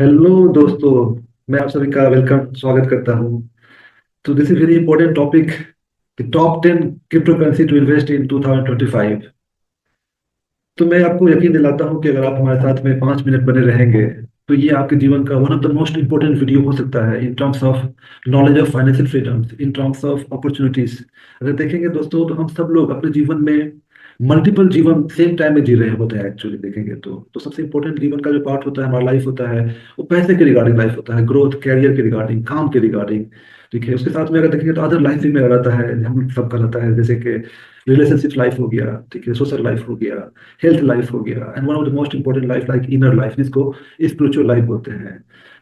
Hello दोस्तों। मैं आप सभी का वेलकम स्वागत करता हूँ। तो this is very important topic, the top 10 crypto currency to invest in 2025। तो मैं आपको यकीन दिलाता हूँ कि अगर आप हमारे साथ में 5 मिनट बने रहेंगे तो ये आपके जीवन का one of the most important video हो सकता है इन terms of knowledge of financial freedoms, in terms of opportunities. अगर देखेंगे दोस्तों तो हम सब लोग अपने जीवन में मल्टीपल जीवन सेम टाइम में जी रहे होते हैं। एक्चुअली देखेंगे तो सबसे इंपॉर्टेंट जीवन का जो पार्ट होता है, हमारा लाइफ होता है, वो पैसे के रिगार्डिंग लाइफ होता है, ग्रोथ कैरियर के रिगार्डिंग, काम के रिगार्डिंग। ठीक है, उसके साथ में अगर देखेंगे तो अदर लाइफ भी में रहता है, हम सबका रहता है, जैसे कि रिलेशनशिप लाइफ हो गया, ठीक है, सोशल लाइफ हो गया, हेल्थ लाइफ हो गया, and one of the most important life like inner life, जिसको स्पिरिचुअल लाइफ बोलते हैं।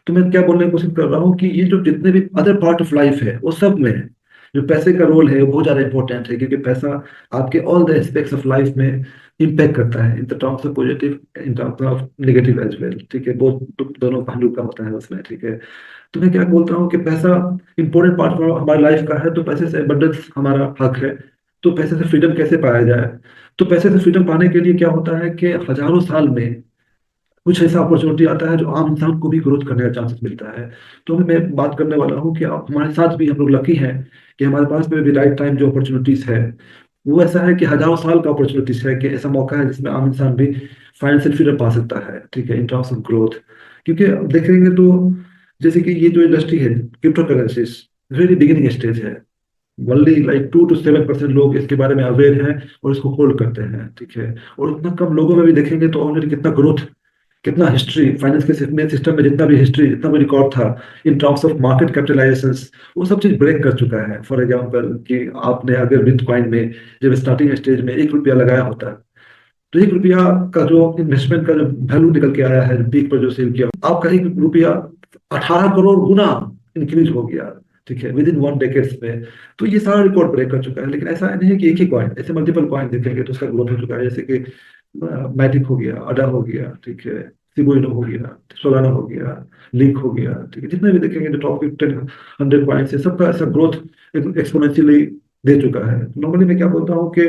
तो मैं क्या बोलने की कोशिश कर रहा हूँ कि ये जो जितने भी अदर पार्ट ऑफ लाइफ है वो सब में जो पैसे का रोल है वो बहुत ज्यादा इंपॉर्टेंट है, क्योंकि पैसा आपके all the aspects of life में इम्पैक्ट करता है, in the terms of positive, in terms of negative as well. ठीक है, बहुत दोनों पहलू का होता है उसमें। ठीक है, तो मैं क्या बोलता हूँ कि पैसा इंपॉर्टेंट पार्ट हमारी लाइफ का है, तो पैसे से अबंडेंस हमारा हक है। तो पैसे से फ्रीडम कैसे पाया जाए? तो पैसे से फ्रीडम पाने के लिए क्या होता है कि हजारों साल में कुछ ऐसा अपॉर्चुनिटी आता है जो आम इंसान को भी ग्रोथ करने का चांसेस मिलता है। तो मैं बात करने वाला हूँ कि आप हमारे साथ भी, हम लोग लकी हैं कि हमारे पास में भी राइट टाइम जो अपॉर्चुनिटीज है वो ऐसा है कि हजारों साल का अपॉर्चुनिटीज है, कि ऐसा मौका है जिसमें आम इंसान भी फाइनेंशियल फ्रीडम पा सकता है। ठीक है, इन टर्म्स ऑफ ग्रोथ। क्योंकि अब देखेंगे तो जैसे कि ये जो इंडस्ट्री है crypto currencies, very beginning stage है। ओनली लाइक 2 to 7% लोग इसके बारे में अवेयर हैं और इसको होल्ड करते हैं। ठीक है, और उतना कम लोगों में भी देखेंगे तो ऑलरेडी कितना ग्रोथ, कितना हिस्ट्री, फाइनेंस के सिस्टम में जितना भी हिस्ट्री, जितना भी रिकॉर्ड था इन टर्म्स ऑफ मार्केट कैपिटलाइजेशंस, वो सब चीज ब्रेक कर चुका है। फॉर एग्जांपल कि आपने अगर बिटकॉइन में जब स्टार्टिंग स्टेज में 1 रुपया लगाया होता, तो 1 रुपया का जो इन्वेस्टमेंट का जो वैल्यू निकल के आया है, पीक पर जो सेल किया, आपका 1 रुपया 18 करोड़ गुना इंक्रीज हो गया। ठीक है, विद इन 1 डेकेड्स में। तो ये सारा रिकॉर्ड ब्रेक कर चुका है। लेकिन ऐसा नहीं है कि एक ही कॉइन, ऐसे मल्टीपल कॉइन देखेंगे तो उसका ग्रोथ हो चुका है, जैसे कि मैटिक हो गया, अडा हो गया, ठीक है, सिबोइनो हो गया, सोलाना हो गया, लिंक हो गया। ठीक है, जितने भी देखेंगे जो टॉप 10 100 कॉइन्स है, सबका ऐसा ग्रोथ एक्सपोनेंशियली दे चुका है। नॉर्मली मैं क्या बोलता हूँ कि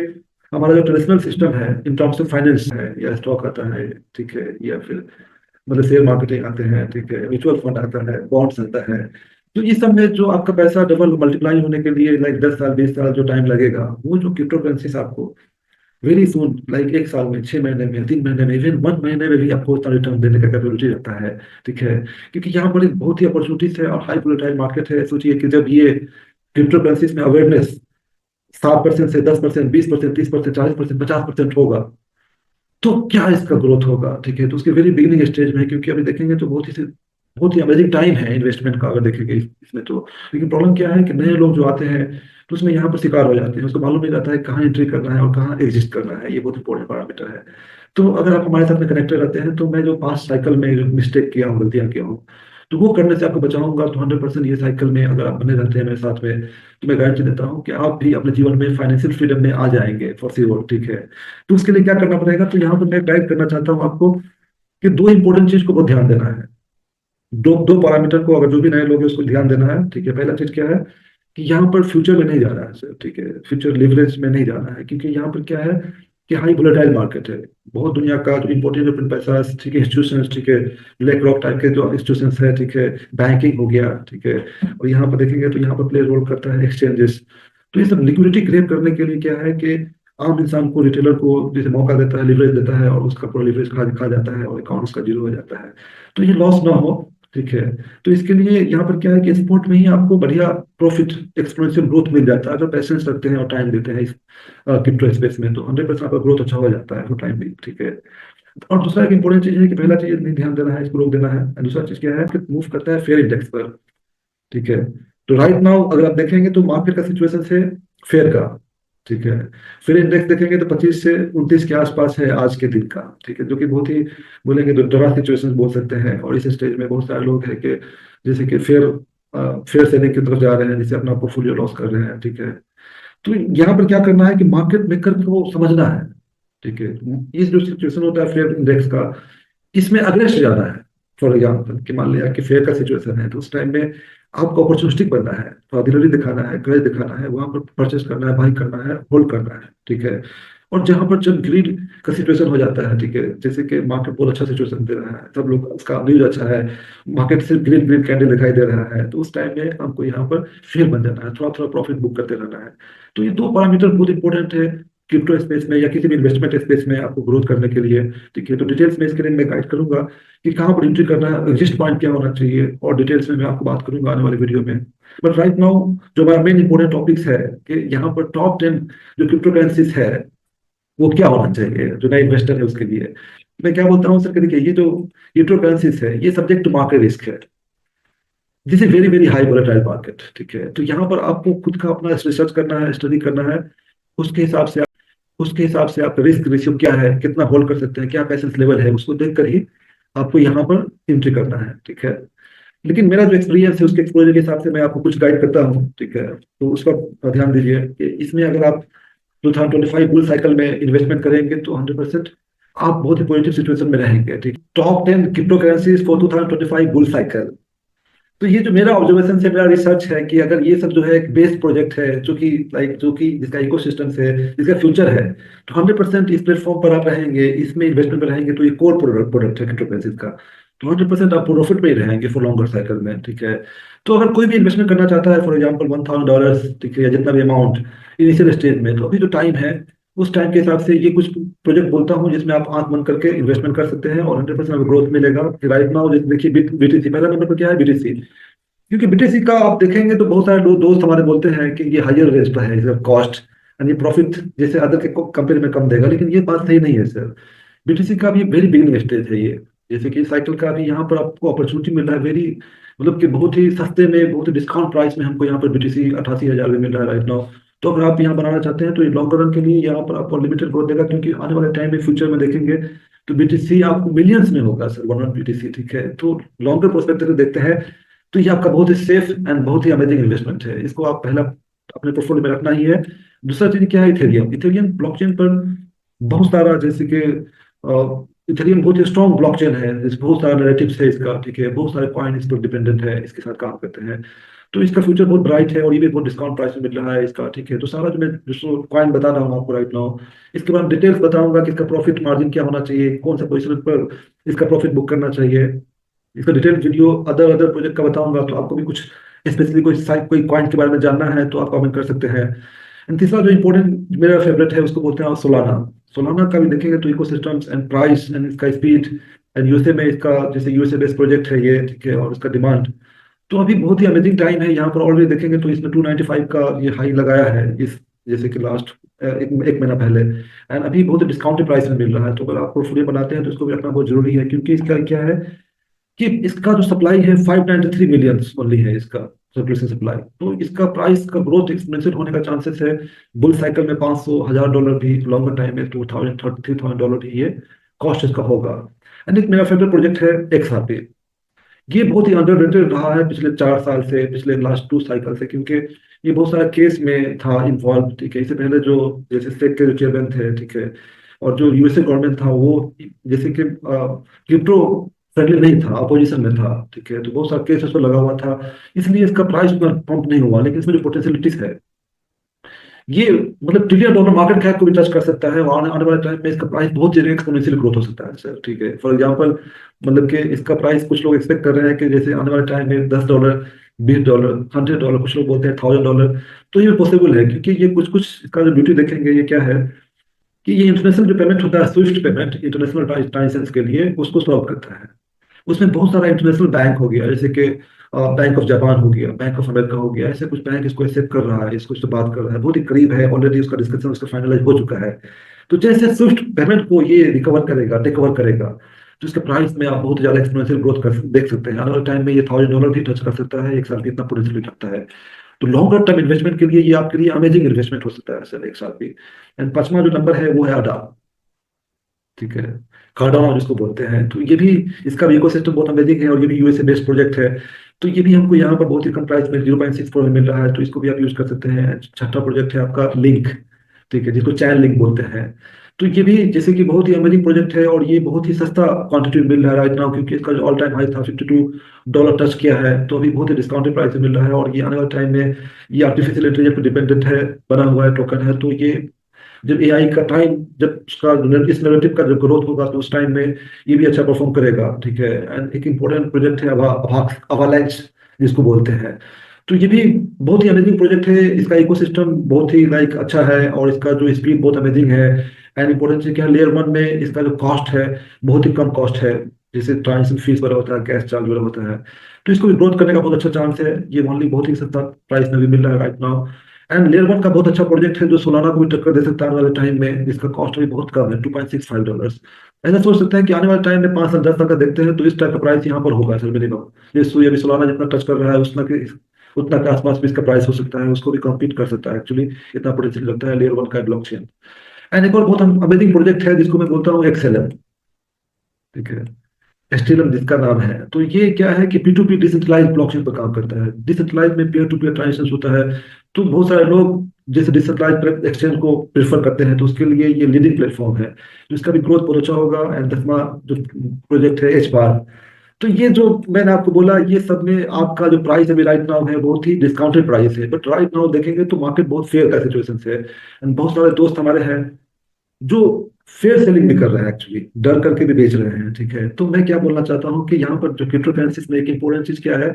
हमारा जो ट्रेडिशनल सिस्टम है इन टर्म्स ऑफ फाइनेंस है, या स्टॉक आता है, ठीक है, या फिर मतलब शेयर मार्केटिंग आते हैं, ठीक है, म्यूचुअल फंड आता है, बॉन्ड्स आता है। तो इस सब में जो आपका पैसा डबल मल्टीप्लाई होने के लिए लाइक 10 साल 20 साल जो टाइम लगेगा, वो जो क्रिप्टो करेंसीज आपको वेरी सुन, लाइक 1 साल में, 6 महीने में, 3 महीने में, इवन 1 महीने में भी आपको उतना रिटर्न देने का कैपेबिलिटी रखता है। ठीक है, क्योंकि यहाँ पर एक बहुत ही अपॉर्चुनिटीज है और हाई वोलेटाइल मार्केट है। सोचिए कि जब ये क्रिप्टो करेंसीज में अवेयरनेस 7% से 10%, 20%, 30%, 40%, 50% होगा, तो क्या इसका ग्रोथ होगा? ठीक है, तो उसके वेरी बिगिनिंग स्टेज में है, क्योंकि अभी देखेंगे तो बहुत ही अमेजिंग टाइम है इन्वेस्टमेंट का, अगर देखेंगे इसमें तो। लेकिन प्रॉब्लम क्या है कि नए लोग जो आते हैं तो उसमें यहाँ पर शिकार हो जाते हैं, उसको मालूम नहीं रहता है कहाँ एंट्री करना है और कहाँ एग्जिस्ट करना है। ये बहुत इंपॉर्टेंट पैरामीटर है। तो अगर आप हमारे साथ में कनेक्टेड रहते हैं तो मैं जो पास्ट साइकिल में मिस्टेक किया हूँ, गलतियां किया हूँ, तो वो करने से आपको बचाऊंगा। तो 100% ये साइकिल में अगर आप बने रहते हैं मेरे साथ में, तो मैं गारंटी देता हूँ कि आप भी अपने जीवन में फाइनेंशियल फ्रीडम में आ जाएंगे फॉर श्योर। ठीक है, तो उसके लिए क्या करना पड़ेगा? तो यहाँ पर मैं गाइड करना चाहता हूँ आपको कि दो इंपॉर्टेंट चीज को बहुत ध्यान देना है। दो दो पैरामीटर को अगर जो भी नए लोग हैं उसको ध्यान देना है। ठीक है, पहला चीज क्या है कि यहाँ पर फ्यूचर में नहीं जाना है सर। ठीक है, फ्यूचर लिवरेज में नहीं जाना है, क्योंकि यहाँ पर क्या है कि हाई वोलेटाइल मार्केट है। बहुत दुनिया का जो इंपोर्टेंट पैसा, ठीक है, इंस्टीट्यूशन, ठीक है, ब्लैक रॉक टाइप के जो इंस्टीट्यूशन है, ठीक है, बैंकिंग हो गया, ठीक है, और यहाँ पर देखेंगे तो यहाँ पर प्ले रोल करता है एक्सचेंजेस। तो ये सब लिक्विडिटी क्रिएट करने के लिए क्या है कि आम इंसान को, रिटेलर को जैसे मौका देता है, लिवरेज देता है, और उसका पूरा लिवरेज खा जाता है और अकाउंट उसका जीरो हो जाता है। तो ये लॉस ना हो। ठीक है, तो इसके लिए यहाँ पर क्या है कि स्पोर्ट में ही आपको बढ़िया प्रॉफिट, एक्सपोनेंशियल ग्रोथ मिल जाता है अगर पेशेंस रखते हैं और टाइम देते हैं इस क्रिप्टो स्पेस में। तो 100% आपका ग्रोथ अच्छा हो जाता है वो टाइम भी। ठीक है, और दूसरा एक इंपॉर्टेंट चीज है कि पहला चीज नहीं ध्यान देना है, इसको रोक देना है। और दूसरा चीज क्या है कि मूव करता है फेयर इंडेक्स पर। ठीक है, तो राइट नाउ अगर आप देखेंगे तो मार्केट का सिचुएशन है फेयर का। ठीक है, फिर इंडेक्स देखेंगे तो 25 से 29 के आसपास है आज के दिन का। ठीक है, जो कि बहुत ही बोलेंगे तो डरा सिचुएशन बोल सकते हैं। और इस स्टेज में बहुत सारे लोग हैं कि जैसे कि फेयर सेलिंग की तरफ जा रहे हैं, जिससे अपना पोर्टफोलियो लॉस कर रहे हैं। ठीक है, तो यहाँ पर क्या करना है कि मार्केट मेकर को समझना है। ठीक है, इस जो सिचुएशन होता है फेयर इंडेक्स का, इसमें अग्रेस्ट ज्यादा है। फॉर एग्जाम्पल कि मान लिया कि फेयर का सिचुएशन है, तो उस टाइम में आपको अपॉर्चुनिस्टिक बनना है, थोड़ा दिलरी दिखाना है, करेज दिखाना है, वहां पर परचेस करना है, बाई करना है, होल्ड करना है। ठीक है, और जहां पर जब ग्रीड का सिचुएशन हो जाता है, ठीक है, जैसे कि मार्केट बहुत अच्छा सिचुएशन दे रहा है, सब लोग उसका न्यूज अच्छा है, मार्केट से ग्रीन ग्रीन कैंडल दिखाई दे रहा है, तो उस टाइम में हमको यहाँ पर फेयर बन जाना है, थोड़ा थोड़ा प्रॉफिट बुक करते रहना है। तो ये दो पैरामीटर बहुत इंपॉर्टेंट है क्रिप्टो स्पेस में या किसी भी इन्वेस्टमेंट स्पेस में आपको ग्रोथ करने के लिए। ठीक है, तो डिटेल्स में इसके लिए मैं गाइड करूंगा कि कहाँ पर एंट्री करना है, एग्जिस्ट पॉइंट क्या होना चाहिए, और डिटेल्स में मैं आपको बात करूंगा आने वाले वीडियो में। बट राइट नाउ जो हमारा मेन इंपॉर्टेंट टॉपिक्स है कि यहाँ पर टॉप 10 जो क्रिप्टो करेंसीज है वो क्या होना चाहिए जो नए इन्वेस्टर है उसके लिए। मैं क्या बोलता हूँ सर कि देखिए, ये जो क्रिप्टो करेंसीज है ये सब्जेक्ट टू मार्केट रिस्क है। This is very very high volatile market. ठीक है, तो यहाँ पर आपको खुद का अपना रिसर्च करना है, स्टडी करना है, उसके हिसाब से आपका रिस्क रेशियो क्या है, कितना होल्ड कर सकते हैं, क्या पैसेंस लेवल है, उसको देखकर ही आपको यहाँ पर एंट्री करना है। ठीक है, लेकिन मेरा जो एक्सपीरियंस है उसके एक्सपोजर के हिसाब से मैं आपको कुछ गाइड करता हूँ। ठीक है, तो उसका ध्यान दीजिए कि इसमें अगर आप 2025 बुल साइकिल में इन्वेस्टमेंट करेंगे तो 100% आप बहुत ही पॉजिटिव सिचुएशन में रहेंगे। ठीक, top 10 crypto currencies for 2025 bull cycle. तो ये जो मेरा ऑब्जर्वेशन से मेरा रिसर्च है कि अगर ये सब जो है एक बेस्ड प्रोजेक्ट है जो कि जिसका इकोसिस्टम है, जिसका फ्यूचर है, तो 100% इस प्लेटफॉर्म पर आप रहेंगे, इसमें इन्वेस्टमेंट में रहेंगे, तो ये कोर प्रोडक्ट है क्रिप्टो करेंसीज का। तो 100% आप प्रॉफिट में ही रहेंगे फॉर लॉन्गर साइकिल में। ठीक है, तो अगर कोई भी इन्वेस्टमेंट करना चाहता है, फॉर एग्जाम्पल $1000, ठीक है, या जितना भी अमाउंट इनिशियल स्टेज में, तो अभी जो टाइम है उस टाइम के हिसाब से ये कुछ प्रोजेक्ट बोलता हूँ जिसमें आप आंख बंद करके इन्वेस्टमेंट कर सकते हैं और 100% आपको ग्रोथ मिलेगा। राइट नाउ देखिए, बीटीसी पहला नंबर पर क्या है, बीटीसी। क्योंकि बीटीसी का आप देखेंगे तो बहुत सारे दोस्त हमारे बोलते हैं कि ये हायर रेट पर है, इसका कॉस्ट यानी प्रॉफिट जैसे अदर के कंपेयर में कम देगा, लेकिन ये बात सही नहीं है सर। बीटीसी का भी वेरी बिगिनिंग स्टेज है ये। जैसे कि साइकिल का भी यहाँ पर आपको अपॉर्चुनिटी मिल रहा है, वेरी मतलब कि बहुत ही सस्ते में, बहुत ही डिस्काउंट प्राइस में हमको यहाँ पर बीटीसी 88,000 में मिल रहा है राइट नाउ। तो अगर आप यहाँ बनाना चाहते हैं तो ये लॉन्ग रन के लिए यहाँ पर आपको लिमिटेड ग्रोथ देगा, क्योंकि आने वाले टाइम में फ्यूचर में देखेंगे तो बीटीसी आपको मिलियंस में होगा सर, वन बीटीसी। ठीक है, तो लॉन्गर प्रोस्पेक्टिव से देखते हैं तो ये आपका बहुत ही सेफ एंड बहुत ही अमेजिंग इन्वेस्टमेंट है, इसको आप पहला अपने पोर्टफोलियो में रखना ही है। दूसरा चीज क्या है, इथेरियम। इथेरियम ब्लॉकचेन पर बहुत सारा, जैसे कि इथेरियम बहुत ही स्ट्रॉन्ग ब्लॉकचेन है, बहुत सारा नैरेटिव्स है इसका। ठीक है, बहुत सारे कॉइन इस पर डिपेंडेंट है, इसके साथ काम करते हैं, तो इसका फ्यूचर बहुत ब्राइट है और ये भी बहुत डिस्काउंट प्राइस में मिल रहा है इसका। ठीक है, तो सारा जो मैं जो कॉइन बता रहा हूँ आपको राइट नाउ, इसके बाद डिटेल्स बताऊंगा कि इसका प्रॉफिट मार्जिन क्या होना चाहिए, कौन सा पोजिशन पर इसका प्रॉफिट बुक करना चाहिए। इसका detail video other other project का बताऊंगा, तो आपको भी कुछ स्पेशली कोई साइट कोई कॉइन के बारे में जानना है तो आप कमेंट कर सकते हैं। एंड तीसरा जो इम्पोर्टेंट मेरा फेवरेट है उसको बोलते हैं सोलाना। सोलाना का भी देखेंगे तो इकोसिस्टम्स एंड प्राइस एंड इसका स्पीड एंड यूएसए में इसका, जैसे यूएसए बेस्ड प्रोजेक्ट है ये, ठीक है, और इसका डिमांड तो अभी बहुत ही अमेजिंग टाइम है। यहाँ पर ऑलरेडी देखेंगे तो इसमें 295 का ये हाई लगाया है इस, जैसे कि लास्ट एक महीना पहले, एंड अभी बहुत डिस्काउंटेड प्राइस में मिल रहा है। तो अगर आप पोर्टफोलियो बनाते हैं तो इसको भी रखना बहुत जरूरी है, क्योंकि इसका क्या है कि इसका जो सप्लाई है 593 मिलियन ओनली है इसका सर्कुलेशन सप्लाई। तो इसका प्राइस का ग्रोथ एक्सपोनेंशियल होने का चांसेस है। बुल साइकिल में 500,000 डॉलर भी, लॉन्गर टाइम में 2033,000 डॉलर भी ये कॉस्ट इसका होगा। एंड एक मेरा फेवरेट प्रोजेक्ट है एक्सआरपी। ये बहुत ही अंडररेटेड रहा है पिछले 4 साल से, पिछले लास्ट 2 साइकिल से, क्योंकि ये बहुत सारा केस में था इन्वॉल्व। ठीक है, इससे पहले जो जैसे सेक के जो चेयरमैन थे, ठीक है, और जो यूएसए गवर्नमेंट था वो जैसे कि क्रिप्टो फ्रेंडली नहीं था, अपोजिशन में था। ठीक है, तो बहुत सारा केस उस पर लगा हुआ था, इसलिए इसका प्राइस उतना पंप नहीं हुआ। लेकिन इसमें जो पोटेंशियलिटीज है, ये मतलब $1 ट्रिलियन मार्केट कैप को भी टच कर सकता है, और आने वाले टाइम में इसका प्राइस बहुत जल्दी एक्सपोनेंशियल ग्रोथ हो सकता है सर। ठीक है, फॉर एग्जांपल मतलब कि इसका प्राइस कुछ लोग एक्सपेक्ट कर रहे हैं कि जैसे आने वाले टाइम में $10, $20, $100, कुछ लोग बोलते हैं $1,000। तो ये पॉसिबल है, क्योंकि ये कुछ कुछ इसका जो ब्यूटी देखेंगे ये क्या है कि ये इंटरनेशनल जो पेमेंट होता है, स्विफ्ट पेमेंट इंटरनेशनल ट्रांजेक्शन के लिए, उसको सॉल्व करता है। उसमें बहुत सारा इंटरनेशनल बैंक हो गया, जैसे कि बैंक ऑफ जापान हो गया, बैंक ऑफ अमेरिका हो गया, ऐसे कुछ बैंक इसको एक्सेप्ट कर रहा है, इसको इससे बात कर रहा है, बहुत ही करीब है, ऑलरेडी उसका डिस्कशन उसका फाइनलाइज हो चुका है। तो जैसे स्विफ्ट पेमेंट को ये रिकवर करेगा, टेक ओवर करेगा, तो इसके प्राइस में आप बहुत ज्यादा एक्सपोनेंशियल ग्रोथ कर देख सकते हैं। आने वाले टाइम में ये $1,000 भी टच कर सकता है, एक साल की इतना पोटेंशियल रखता है। तो लॉन्गर टर्म इन्वेस्टमेंट के लिए ये आपके लिए अमेजिंग इन्वेस्टमेंट हो सकता है सर, एक साल भी। एंड पांचवा जो नंबर है वो है अडा। ठीक है, कार्डानो जिसको बोलते हैं, तो ये भी, इसका भी इकोसिस्टम बहुत अमेजिंग है और ये भी यूएसए बेस्ड प्रोजेक्ट है। तो ये भी हमको यहाँ पर बहुत ही कम प्राइस में 0.64 में मिल रहा है, तो इसको भी आप यूज कर सकते हैं। छठा प्रोजेक्ट है आपका लिंक, ठीक है, जिसको चैन लिंक बोलते हैं। तो ये भी जैसे कि बहुत ही अमेजिंग प्रोजेक्ट है और ये बहुत ही सस्ता क्वांटिटी में मिल रहा है राइट नाउ, क्योंकि इसका जो ऑल टाइम हाई था $52 टच किया है, तो अभी बहुत ही डिस्काउंटेड प्राइस में मिल रहा है। और ये आने वाले टाइम में ये आर्टिफिशियल इंटेलिजेंस पर डिपेंडेंट है, बना हुआ है टोकन है, तो ये जब एआई का टाइम, जब उसका इस नैरेटिव का जब ग्रोथ होगा तो उस टाइम में ये भी अच्छा परफॉर्म करेगा, ठीक है। एंड एक इंपॉर्टेंट प्रोजेक्ट है अवालांच, जिसको बोलते हैं। तो ये भी बहुत ही अमेजिंग प्रोजेक्ट है। इसका इकोसिस्टम बहुत ही लाइक अच्छा है, और इसका जो स्पीड बहुत अमेजिंग है। एंड इंपॉर्टेंट चीज क्या है, लेयर वन में इसका जो कॉस्ट है बहुत ही कम कॉस्ट है। जैसे ट्रांजेक्शन फीस वगैरह होता है, गैस चार्ज वगैरह होता है, तो इसको भी ग्रोथ करने का बहुत अच्छा चांस है। ये ओनली बहुत ही सस्ता प्राइस में भी मिल रहा है right now. And layer one का बहुत अच्छा प्रोजेक्ट है जो सोलाना को भी टक्कर दे सकता है आने वाले टाइम में। इसका कॉस्ट भी बहुत कम है, $2.65। ऐसा सोच सकते हैं कि आने वाले टाइम में 5 साल 10 साल का देखते हैं तो इस टाइप का प्राइस यहाँ पर होगा सर मिनिमम। जैसे अभी सोलाना जितना टच कर रहा है उतना के आसपास भी इसका प्राइस हो सकता है, उसको भी कम्पीट कर सकता है एक्चुअली। इतना पोटेंशियल लगता है लेयर वन का ब्लॉकचेन। एंड एक और बहुत अमेजिंग प्रोजेक्ट है जिसको मैं बोलता हूँ एक्सएलएम, ठीक है। एस्टिलम जिसका नाम है, तो ये क्या है कि P2P डिसेंट्रलाइज ब्लॉकचेन पर काम करता है। डिसेंट्रलाइज में पीयर टू पीयर ट्रांजेक्शन होता है। तो बहुत सारे लोग जैसे डिसेंट्रलाइज एक्सचेंज को प्रेफर करते हैं, तो उसके लिए ये लीडिंग प्लेटफॉर्म है। तो इसका भी ग्रोथ बहुत अच्छा होगा। एंड 10वां जो प्रोजेक्ट है एच बार। तो ये जो मैंने आपको बोला, ये सब में आपका जो प्राइस अभी राइट नाउ है बहुत ही डिस्काउंटेड प्राइस है, बट राइट नाउ देखेंगे तो मार्केट बहुत फेयर का सिचुएशन है। एंड बहुत सारे दोस्त हमारे हैं जो फेयर सेलिंग भी कर रहे हैं, एक्चुअली डर करके भी बेच रहे हैं, ठीक है। तो मैं क्या बोलना चाहता हूँ कि यहाँ पर जो क्रिप्टो करेंसीज में एक इंपॉर्टेंट चीज क्या है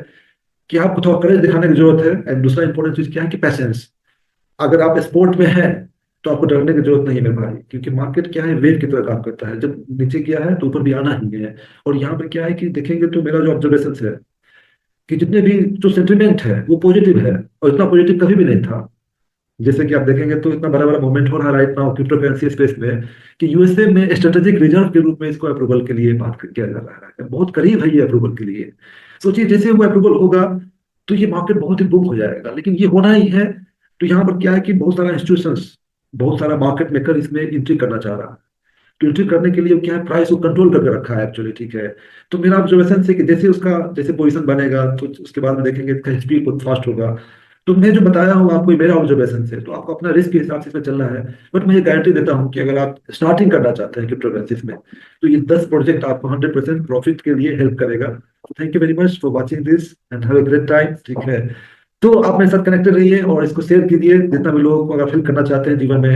कि आपको थोड़ा करेज दिखाने की जरूरत है। एंड दूसरा इंपॉर्टेंट चीज क्या है कि पैसेंस। अगर आप स्पोर्ट में हैं तो आपको डरने की जरूरत नहीं है मेरे भाई, क्योंकि मार्केट क्या है, वेव की तरह काम करता है। जब नीचे गया है तो ऊपर भी आना ही है। और यहाँ पे क्या है कि देखेंगे तो मेरा जो ऑब्जर्वेशन है कि जितने भी जो सेंटिमेंट है वो पॉजिटिव है, और इतना पॉजिटिव कभी भी नहीं था। जैसे कि आप देखेंगे तो इतना बड़ा बड़ा मूवमेंट हो रहा है right now crypto currency space में कि यूएसए में स्ट्रेटेजिक रिजर्व के रूप में इसको अप्रूवल के लिए बात किया जा रहा है। बहुत करीब है ये अप्रूवल के लिए। सोचिए जैसे वो अप्रूवल होगा तो ये मार्केट बहुत ही बुक हो जाएगा, लेकिन ये होना ही है। तो यहाँ पर क्या है कि बहुत सारा इंस्टीट्यूशंस, बहुत सारा मार्केट मेकर इसमें एंट्री करना चाह रहा है। तो एंट्री करने के लिए क्या है, प्राइस को कंट्रोल करके रखा है एक्चुअली, ठीक है। तो मेरा ऑब्जर्वेशन से कि जैसे उसका जैसे पोजीशन बनेगा तो उसके बाद में देखेंगे इसका स्पीड बहुत फास्ट होगा। तो मैं जो बताया हूँ आपको ये मेरा ऑब्जर्वेशन से, तो आपको अपना रिस्क के हिसाब से इसमें चलना है। बट मैं ये गारंटी देता हूँ कि अगर आप स्टार्टिंग करना चाहते हैं क्रिप्टो करेंसीज में, तो ये 10 प्रोजेक्ट आपको 100% प्रॉफिट के लिए हेल्प करेगा। Thank you very much for watching this and have a great time, ठीक है। तो आप मेरे साथ कनेक्टेड रहिए और इसको शेयर कीजिए जितना भी लोग अगर फिल करना चाहते हैं जीवन में